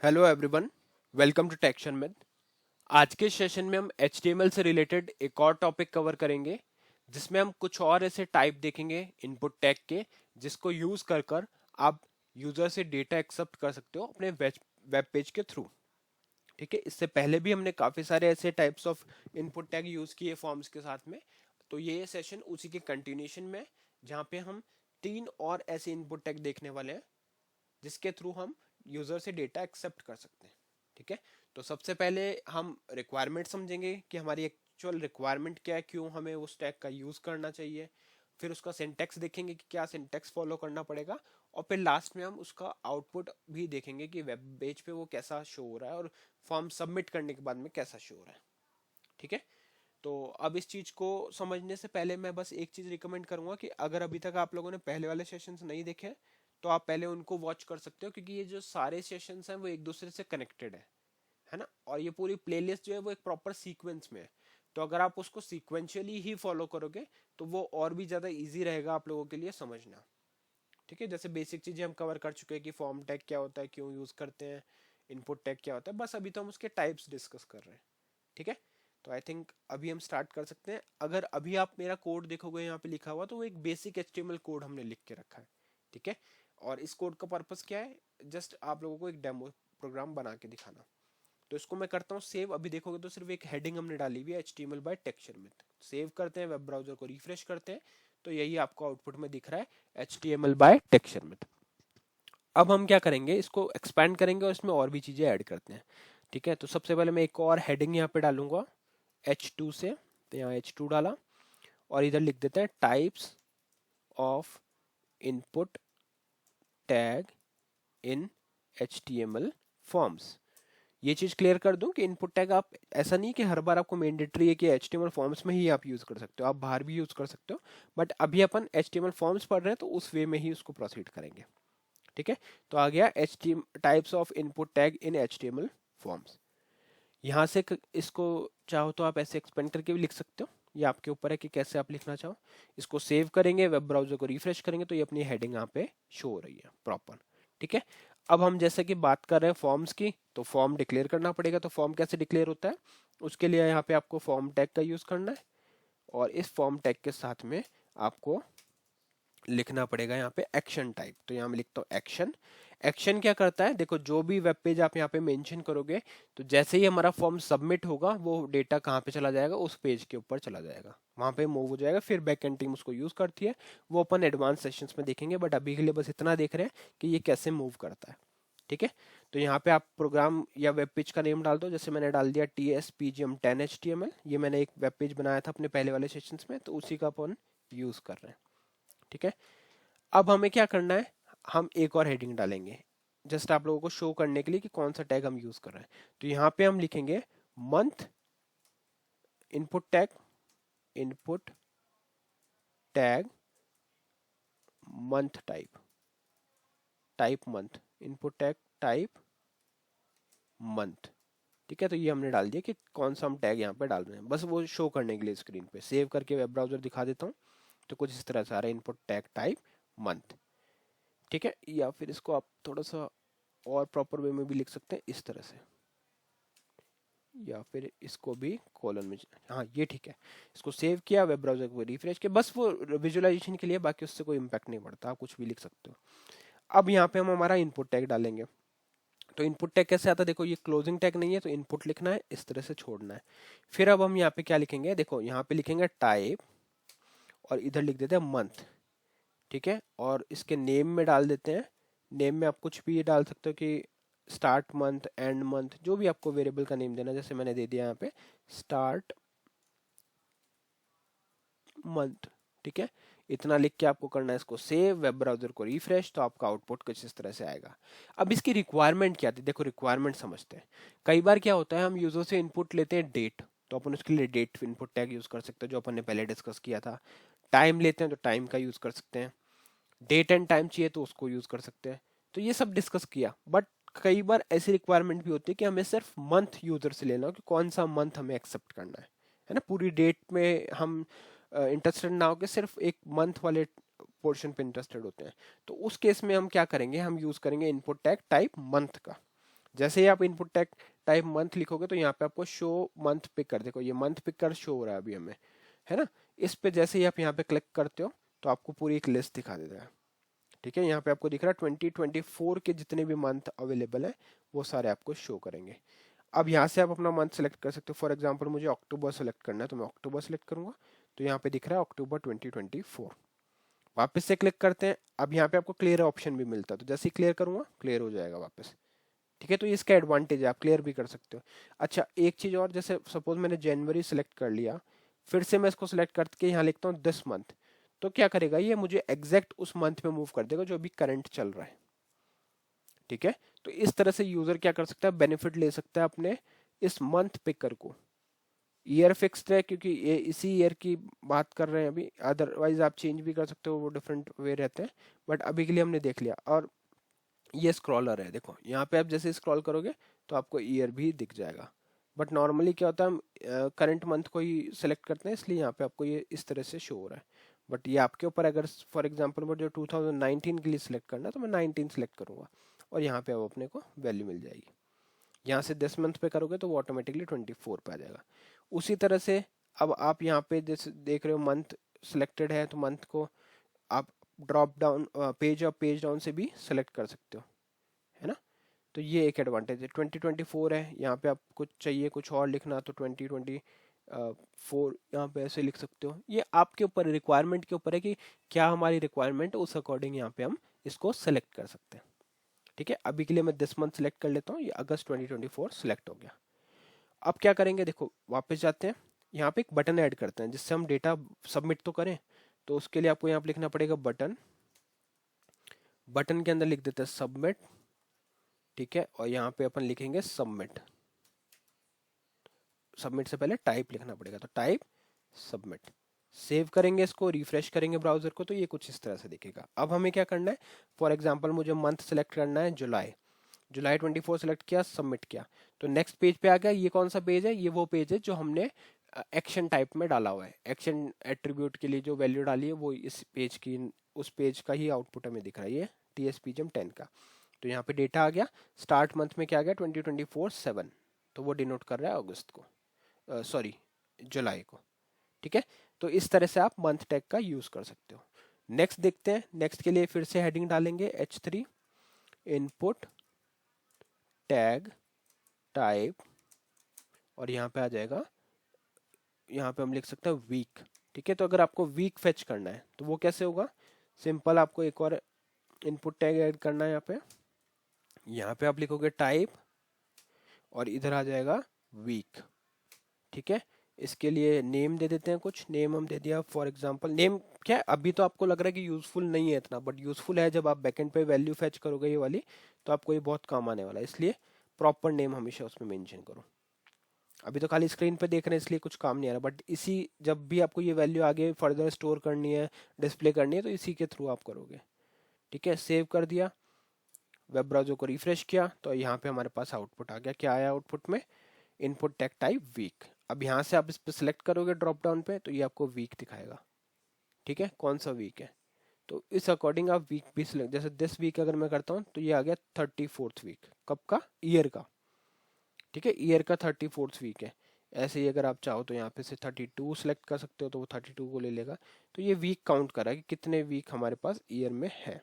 Hello everyone, welcome to टेक्शन में। आज के सेशन में हम HTML से रिलेटेड एक और टॉपिक कवर करेंगे, जिसमें हम कुछ और ऐसे टाइप देखेंगे इनपुट टैग के, जिसको यूज कर कर आप यूजर से डेटा एक्सेप्ट कर सकते हो अपने वेब पेज के थ्रू। ठीक है, इससे पहले भी हमने काफी सारे ऐसे types of input tag use किए फॉर्म्स के साथ में। तो ये सेशन उसी के कंटिन्यूशन में है, जहाँ पे हम तीन और ऐसे इनपुट टैग देखने वाले हैं जिसके थ्रू हम यूजर से डेटा एक्सेप्ट कर सकते हैं। ठीक है, तो सबसे पहले हम रिक्वायरमेंट समझेंगे कि हमारी एक्चुअल रिक्वायरमेंट क्या है, क्यों हमें उस टैग का यूज करना चाहिए। फिर उसका सिंटेक्स देखेंगे कि क्या सिंटेक्स फॉलो करना पड़ेगा। और फिर लास्ट में हम उसका आउटपुट भी देखेंगे कि वेब पेज पे वो कैसा शो हो रहा है और फॉर्म सबमिट करने के बाद में कैसा शो हो रहा है। ठीक है, तो अब इस चीज को समझने से पहले मैं बस एक चीज रिकमेंड करूंगा कि अगर अभी तक आप लोगों ने पहले वाले सेशंस नहीं देखे तो आप पहले उनको वॉच कर सकते हो, क्योंकि ये जो सारे सेशंस हैं वो एक दूसरे से कनेक्टेड है ना। और ये पूरी प्लेलिस्ट जो है वो एक प्रॉपर सीक्वेंस में है। तो अगर आप उसको सीक्वेंशियली ही फॉलो करोगे तो वो और भी ज्यादा इजी रहेगा आप लोगों के लिए समझना। ठीक है, जैसे बेसिक चीजें हम कवर कर चुके हैं कि फॉर्म टैग क्या होता है, क्यों यूज करते हैं, इनपुट टैग क्या होता है, बस अभी तो हम उसके टाइप्स डिस्कस कर रहे हैं। ठीक है, तो आई थिंक अभी हम स्टार्ट कर सकते हैं। अगर अभी आप मेरा कोड देखोगे यहाँ पे लिखा हुआ, तो वो एक बेसिक HTML कोड हमने लिख के रखा है। ठीक है, और इस कोड का पर्पस क्या है, जस्ट आप लोगों को एक डेमो प्रोग्राम बना के दिखाना। तो इसको मैं करता हूँ सेव। अभी देखोगे तो सिर्फ एक हेडिंग हमने डाली हुई है HTML बाय टेक्सचर में। सेव करते हैं, वेब ब्राउजर को रिफ्रेश करते हैं, तो यही आपको आउटपुट में दिख रहा है HTML बाय टेक्सचर में। अब हम क्या करेंगे, इसको एक्सपैंड करेंगे और इसमें और भी चीजें ऐड करते हैं। ठीक है, तो सबसे पहले मैं एक और हेडिंग यहाँ पे डालूंगा H2 से। तो यहाँ H2 डाला और इधर लिख देते हैं types of input tag in HTML forms. ये चीज क्लियर कर दूं कि इनपुट टैग आप ऐसा नहीं कि हर बार आपको मैंडेटरी है कि HTML फॉर्म्स में ही आप यूज कर सकते हो, आप बाहर भी यूज कर सकते हो। बट अभी अपन HTML फॉर्म्स पढ़ रहे हैं तो उस वे में ही उसको प्रोसीड करेंगे। ठीक है, तो आ गया HTML types of input tag in HTML forms. यहाँ से इसको चाहो तो आप ऐसे एक्सपेंड करके भी लिख सकते हो, ये आपके ऊपर है कि कैसे आप लिखना चाहो। इसको सेव करेंगे, वेब ब्राउजर को रिफ्रेश करेंगे, तो ये अपनी हेडिंग यहाँ पे शो हो रही है प्रॉपर। ठीक है, अब हम जैसे कि बात कर रहे हैं फॉर्म्स की, तो फॉर्म डिक्लेयर करना पड़ेगा। तो फॉर्म कैसे डिक्लेयर होता है, उसके लिए यहाँ पे आपको फॉर्म टैग का यूज करना है। और इस फॉर्म टैग के साथ में आपको लिखना पड़ेगा यहाँ पे एक्शन टाइप। तो यहाँ मैं लिखता हूँ एक्शन। एक्शन क्या करता है, देखो जो भी वेब पेज आप यहाँ पे मेंशन करोगे, तो जैसे ही हमारा फॉर्म सबमिट होगा वो डेटा कहाँ पे चला जाएगा, उस पेज के ऊपर चला जाएगा, वहां पे मूव हो जाएगा। फिर बैक एंड टीम उसको यूज करती है, वो अपन एडवांस सेशंस में देखेंगे, बट अभी के लिए बस इतना देख रहे हैं कि ये कैसे मूव करता है। ठीक है, तो यहाँ पे आप प्रोग्राम या वेब पेज का नेम डाल दो। जैसे मैंने डाल दिया TSPGM10 HTML। ये मैंने एक वेब पेज बनाया था अपने पहले वाले सेशंस में, तो उसी का अपन यूज कर रहे हैं। ठीक है, अब हमें क्या करना है, हम एक और हेडिंग डालेंगे जस्ट आप लोगों को शो करने के लिए कि कौन सा टैग हम यूज कर रहे हैं। तो यहाँ पे हम लिखेंगे month input tag, input tag month type, type month, input tag type month. ठीक है, तो ये हमने डाल दिया कि कौन सा हम टैग यहाँ पे डाल रहे हैं, बस वो शो करने के लिए स्क्रीन पे। सेव करके वेब ब्राउजर दिखा देता हूँ, तो कुछ इस तरह से आ रहा है इनपुट टैग टाइप मंथ। ठीक है, या फिर इसको आप थोड़ा सा और प्रॉपर वे में भी लिख सकते हैं इस तरह से, या फिर इसको भी कॉलन में। हाँ ये ठीक है, इसको सेव किया, वेब ब्राउजर को रिफ्रेश किया, बस वो विजुअलाइजेशन के लिए, बाकी उससे कोई इम्पैक्ट नहीं पड़ता, आप कुछ भी लिख सकते हो। अब यहाँ पे हम हमारा इनपुट टैग डालेंगे। तो इनपुट टैग कैसे आता है, देखो ये क्लोजिंग टैग नहीं है, तो इनपुट लिखना है, इस तरह से छोड़ना है। फिर अब हम यहाँ पे क्या लिखेंगे, देखो यहाँ पे लिखेंगे टाइप और इधर लिख देते हैं मंथ। ठीक है, और इसके नेम में डाल देते हैं, नेम में आप कुछ भी ये डाल सकते हो कि स्टार्ट मंथ, एंड मंथ, जो भी आपको वेरिएबल का नेम देना। जैसे मैंने दे दिया यहाँ पे स्टार्ट मंथ। ठीक है, इतना लिख के आपको करना है इसको सेव, वेब ब्राउजर को रिफ्रेश, तो आपका आउटपुट कुछ इस तरह से आएगा। अब इसकी रिक्वायरमेंट क्या थी, देखो रिक्वायरमेंट समझते हैं। कई बार क्या होता है, हम यूजर से इनपुट लेते हैं डेट, तो अपन उसके लिए डेट इनपुट टैग यूज कर सकते हैं, जो अपन ने पहले डिस्कस किया था। टाइम लेते हैं तो टाइम का यूज कर सकते हैं, डेट एंड टाइम चाहिए तो उसको यूज कर सकते हैं। तो ये सब डिस्कस किया, बट कई बार ऐसी रिक्वायरमेंट भी होती है कि हमें सिर्फ मंथ यूजर से लेना हो कि कौन सा मंथ हमें एक्सेप्ट करना है ना। पूरी डेट में हम इंटरेस्टेड ना हो कि सिर्फ एक मंथ वाले पोर्शन पे इंटरेस्टेड होते हैं। तो उस केस में हम क्या करेंगे, हम यूज करेंगे इनपुट टैग टाइप मंथ का। जैसे ही आप इनपुट टैग टाइप मंथ लिखोगे तो यहाँ पे आपको शो मंथ पिकर, देखो ये मंथ पिकर शो हो रहा है अभी हमें, है ना। इस पे जैसे ही आप यहाँ पे क्लिक करते हो तो आपको पूरी एक लिस्ट दिखा देता है। ठीक है, यहाँ पे आपको दिख रहा है 2024 के जितने भी मंथ अवेलेबल है वो सारे आपको शो करेंगे। अब यहाँ से आप अपना मंथ सेलेक्ट कर सकते हो। फॉर एग्जांपल मुझे अक्टूबर सेलेक्ट करना है तो मैं अक्टूबर सेलेक्ट करूंगा, तो यहाँ पे दिख रहा है अक्टूबर 2024। वापस से क्लिक करते हैं, अब यहाँ पे आपको क्लियर ऑप्शन भी मिलता है, तो जैसे ही क्लियर करूंगा क्लियर हो जाएगा वापस। ठीक है, तो इसका एडवांटेज है, आप क्लियर भी कर सकते हो। अच्छा एक चीज और, जैसे सपोज मैंने जनवरी सेलेक्ट कर लिया, फिर से मैं इसको सेलेक्ट करके यहाँ लिखता हूँ दिस मंथ, तो क्या करेगा ये मुझे एग्जैक्ट उस मंथ में मूव कर देगा जो अभी करंट चल रहा है। ठीक है, तो इस तरह से यूजर क्या कर सकता है, बेनिफिट ले सकता है अपने इस मंथ पिकर को। ईयर फिक्स्ड है क्योंकि ये इसी ईयर की बात कर रहे हैं अभी, अदरवाइज आप चेंज भी कर सकते हो, वो डिफरेंट वे रहते हैं, बट अभी के लिए हमने देख लिया। और ये स्क्रॉलर है, देखो यहाँ पे आप जैसे स्क्रॉल करोगे तो आपको ईयर भी दिख जाएगा, बट नॉर्मली क्या होता है हम करंट मंथ को ही सिलेक्ट करते हैं, इसलिए यहाँ पे आपको ये इस तरह से शो हो रहा है। बट ये आपके ऊपर, अगर फॉर एग्जांपल मुझे 2019 के लिए सिलेक्ट करना है तो मैं 19 सेलेक्ट करूंगा और यहाँ पे अब अपने को वैल्यू मिल जाएगी। यहाँ से 10 मंथ पे करोगे तो वो ऑटोमेटिकली 24 पे आ जाएगा। उसी तरह से अब आप यहाँ पे जैसे देख रहे हो मंथ सिलेक्टेड है, तो मंथ को आप ड्रॉप डाउन पेज और पेज डाउन से भी सेलेक्ट कर सकते हो, है ना। तो ये एक एडवांटेज है। 2024 है, यहाँ पे आप कुछ चाहिए कुछ और लिखना तो 2024 यहाँ पे ऐसे लिख सकते हो। ये आपके ऊपर, रिक्वायरमेंट के ऊपर है कि क्या हमारी रिक्वायरमेंट, उस अकॉर्डिंग यहाँ पे हम इसको सेलेक्ट कर सकते हैं। ठीक है, अभी के लिए मैं दिस मंथ सेलेक्ट कर लेता हूँ, ये अगस्त 2024 सेलेक्ट हो गया। अब क्या करेंगे, देखो वापस जाते हैं, यहाँ पे एक बटन ऐड करते हैं जिससे हम डेटा सबमिट तो करें। तो उसके लिए आपको यहाँ पे लिखना पड़ेगा बटन, बटन के अंदर लिख देते हैं सबमिट। ठीक है, और यहाँ पे अपन लिखेंगे सबमिट। सबमिट से पहले टाइप लिखना पड़ेगा, तो टाइप सबमिट। सेव करेंगे, इसको रिफ्रेश करेंगे ब्राउजर को, तो ये कुछ इस तरह से दिखेगा। अब हमें क्या करना है, फॉर एग्जांपल मुझे मंथ सेलेक्ट करना है जुलाई, जुलाई 24 सेलेक्ट किया, सबमिट किया, तो नेक्स्ट पेज पे आ गया। ये कौन सा पेज है, ये वो पेज है जो हमने एक्शन टाइप में डाला हुआ है, एक्शन एट्रीब्यूट के लिए जो वैल्यू डाली है वो इस पेज की, उस पेज का ही आउटपुट हमें दिख रहा है, ये TSPGM 10 का। तो यहाँ पे डेटा आ गया, स्टार्ट मंथ में क्या आ गया 2024 7, तो वो डिनोट कर रहा है अगस्त को, सॉरी जुलाई को। ठीक है, तो इस तरह से आप मंथ टैग का यूज कर सकते हो। नेक्स्ट देखते हैं, नेक्स्ट के लिए फिर से हेडिंग डालेंगे H3 इनपुट टैग टाइप, और यहाँ पे आ जाएगा, यहाँ पे हम लिख सकते हैं वीक। ठीक है, तो अगर आपको वीक फेच करना है तो वो कैसे होगा, सिंपल आपको एक और इनपुट टैग ऐड करना है। यहाँ पे आप लिखोगे टाइप और इधर आ जाएगा वीक। ठीक है, इसके लिए नेम दे देते हैं, कुछ नेम हम दे दिया, फॉर एग्जांपल नेम क्या है, अभी तो आपको लग रहा है कि यूजफुल नहीं है इतना, बट यूजफुल है जब आप बैकएंड पे वैल्यू फेच करोगे ये वाली, तो आपको ये बहुत काम आने वाला है, इसलिए प्रॉपर नेम हमेशा उसमें मेंशन करो। अभी तो खाली स्क्रीन पे देख रहे हैं इसलिए कुछ काम नहीं आ रहा, बट इसी जब भी आपको ये वैल्यू आगे फर्दर स्टोर करनी है, डिस्प्ले करनी है, तो इसी के थ्रू आप करोगे। ठीक है, सेव कर दिया, वेब ब्राउजर को रिफ्रेश किया, तो यहाँ पे हमारे पास आउटपुट आ गया। क्या आया आउटपुट में, इनपुट टैग टाइप वीक। अब यहाँ से आप इस पर सिलेक्ट करोगे ड्रॉप डाउन पे तो ये आपको वीक दिखाएगा। ठीक है, कौन सा वीक है, तो इस अकॉर्डिंग आप वीक भी सिलेक्ट, जैसे दिस वीक अगर मैं करता हूँ तो ये आ गया 34th वीक, कब का, ईयर का। ठीक है, ईयर का 34th वीक है। ऐसे ही अगर आप चाहो तो यहाँ पे से 32 सेलेक्ट कर सकते हो, तो वो 32 को ले लेगा। तो ये वीक काउंट कर रहा है कि कितने वीक हमारे पास ईयर में है।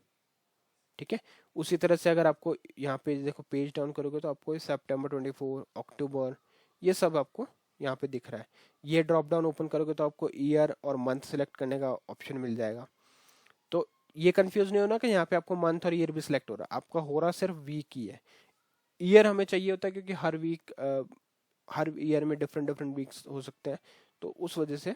ठीक है, उसी तरह से अगर आपको यहाँ पे देखो पेज डाउन करोगे तो आपको सितंबर 24, अक्टूबर, ये सब आपको यहाँ पे दिख रहा है। ये ड्रॉप डाउन ओपन करोगे तो आपको ईयर और मंथ सेलेक्ट करने का ऑप्शन मिल जाएगा। तो ये कंफ्यूज नहीं होना कि यहाँ पे आपको मंथ और ईयर भी सिलेक्ट हो रहा है, आपका हो रहा सिर्फ वीक ही है। ईयर हमें चाहिए होता है क्योंकि हर वीक, हर ईयर में डिफरेंट डिफरेंट वीक्स हो सकते हैं, तो उस वजह से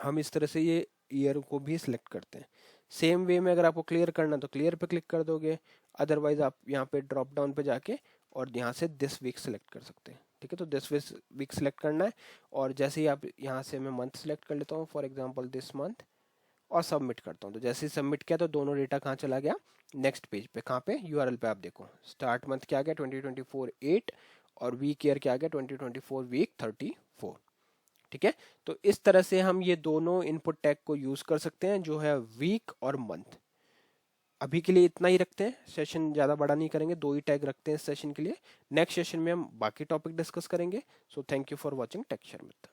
हम इस तरह से ये ईयर को भी सिलेक्ट करते हैं। सेम वे में अगर आपको क्लियर करना तो क्लियर पे क्लिक कर दोगे, अदरवाइज आप यहाँ पे ड्रॉप डाउन पे जाके और यहाँ से दिस वीक सेलेक्ट कर सकते हैं। ठीक है, तो दिस वीक सेलेक्ट करना है, और जैसे ही आप यहाँ से मैं मंथ सेलेक्ट कर लेता हूँ, फॉर एग्जांपल दिस मंथ, और सबमिट करता हूँ, तो जैसे ही सबमिट किया तो दोनों डेटा कहाँ चला गया, नेक्स्ट पेज पे। कहाँ पे, यूआरएल पे आप देखो, स्टार्ट मंथ क्या आ गया 2024 8, और वीक ईयर क्या आ गया 2024 वीक 34। ठीक है, तो इस तरह से हम ये दोनों इनपुट टैग को यूज कर सकते हैं, जो है वीक और मंथ। अभी के लिए इतना ही रखते हैं, सेशन ज़्यादा बड़ा नहीं करेंगे, 2 ही टैग रखते हैं इस सेशन के लिए। नेक्स्ट सेशन में हम बाकी टॉपिक डिस्कस करेंगे। So thank you for watching tech share Mitra.